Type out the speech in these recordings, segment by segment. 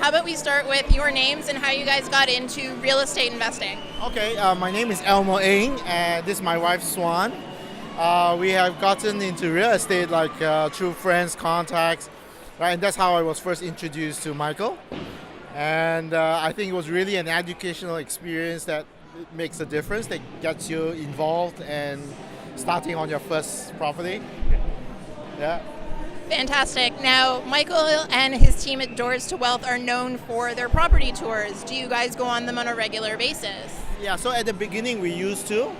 how about we start with your names and how you guys got into real estate investing? Okay, my name is Alymer, and this is my wife Swan. We have gotten into real estate through friends, contacts, right? And that's how I was first introduced to Michael. And I think it was really an educational experience that makes a difference, that gets you involved and starting on your first property. Yeah. Fantastic. Now, Michael and his team at Doors to Wealth are known for their property tours. Do you guys go on them on a regular basis? Yeah, so at the beginning we used to.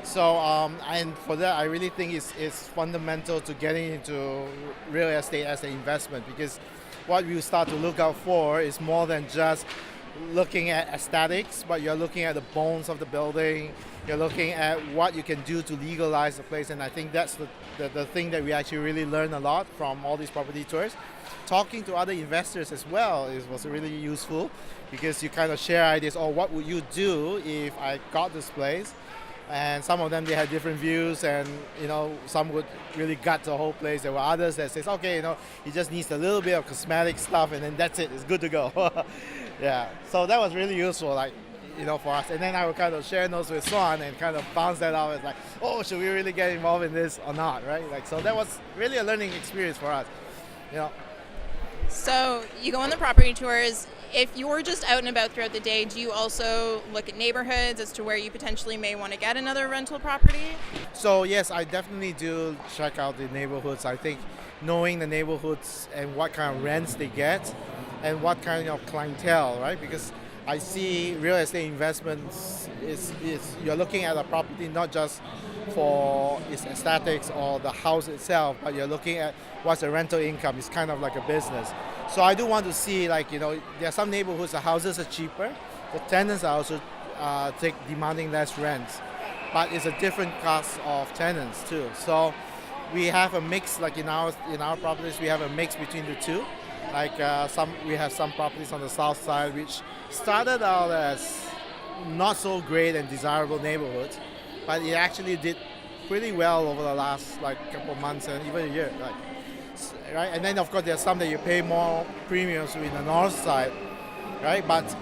So, and for that, I really think it's fundamental to getting into real estate as an investment, because what you start to look out for is more than just looking at aesthetics, but you're looking at the bones of the building. You're looking at what you can do to legalize the place, and I think that's the thing that we actually really learn a lot from all these property tours. Talking to other investors as well was really useful, because you kind of share ideas. Oh, what would you do if I got this place? And some of them, they had different views, and some would really gut the whole place. There were others that says, okay, he just needs a little bit of cosmetic stuff, and then that's it, it's good to go. Yeah, so that was really useful, for us. And then I would kind of share those with Swan and kind of bounce that out. It's like, oh, should we really get involved in this or not, right? So that was really a learning experience for us. So you go on the property tours. If you're just out and about throughout the day, do you also look at neighborhoods as to where you potentially may want to get another rental property? So yes, I definitely do check out the neighborhoods. I think knowing the neighborhoods and what kind of rents they get and what kind of clientele, right? Because I see real estate investments is you're looking at a property not just for its aesthetics or the house itself, but you're looking at what's the rental income. It's kind of like a business. So I do want to see, there are some neighborhoods the houses are cheaper, the tenants are also demanding less rents, but it's a different class of tenants too. So we have a mix, like in our properties, we have a mix between the two. We have some properties on the south side which started out as not so great and desirable neighborhoods, but it actually did pretty well over the last couple of months and even a year, right? And then of course there's some that you pay more premiums in the north side, right? But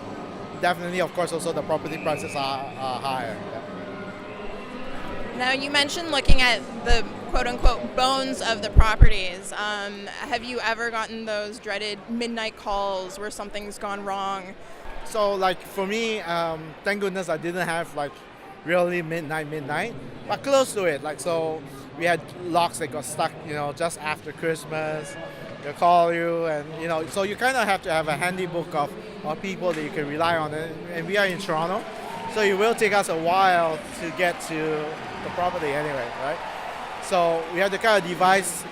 definitely, of course, also the property prices are higher. Yeah. Now, you mentioned looking at the quote-unquote bones of the properties. Have you ever gotten those dreaded midnight calls where something's gone wrong? So for me, thank goodness I didn't have really midnight, but close to it. So we had locks that got stuck, just after Christmas. They call you, and so you kind of have to have a handy book of people that you can rely on. And we are in Toronto, so it will take us a while to get to the property anyway, right? So we have to kind of devise,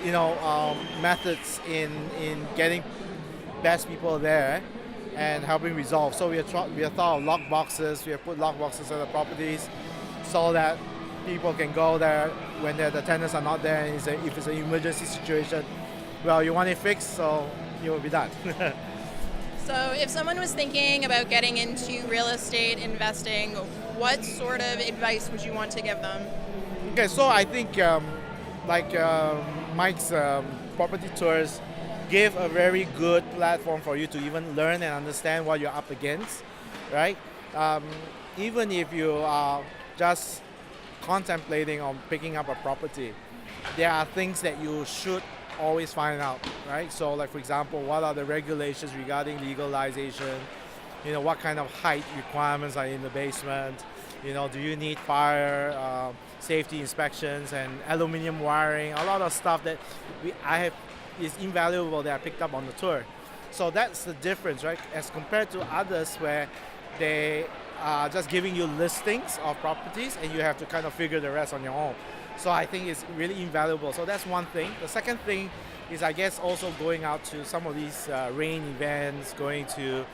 methods in getting best people there and helping resolve. So we have thought of lock boxes. We have put lock boxes on the properties so that people can go there when the tenants are not there. And if it's an emergency situation, well, you want it fixed, so it will be done. So if someone was thinking about getting into real estate investing, what sort of advice would you want to give them? Okay, so I think Mike's property tours give a very good platform for you to even learn and understand what you're up against, right? Even if you are just contemplating on picking up a property, there are things that you should always find out, right? So for example, what are the regulations regarding legalization? What kind of height requirements are in the basement? Do you need fire safety inspections and aluminum wiring? A lot of stuff that is invaluable that I picked up on the tour. So that's the difference, right? As compared to others where they are just giving you listings of properties and you have to kind of figure the rest on your own. So I think it's really invaluable. So that's one thing. The second thing is, I guess, also going out to some of these RAIN events, going to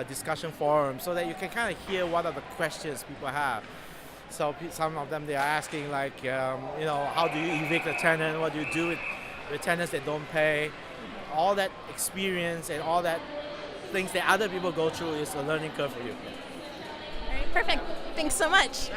discussion forums, so that you can kind of hear what are the questions people have. So some of them, they are asking how do you evict a tenant? What do you do with tenants that don't pay? All that experience and all that things that other people go through is a learning curve for you. All right, perfect. Thanks so much.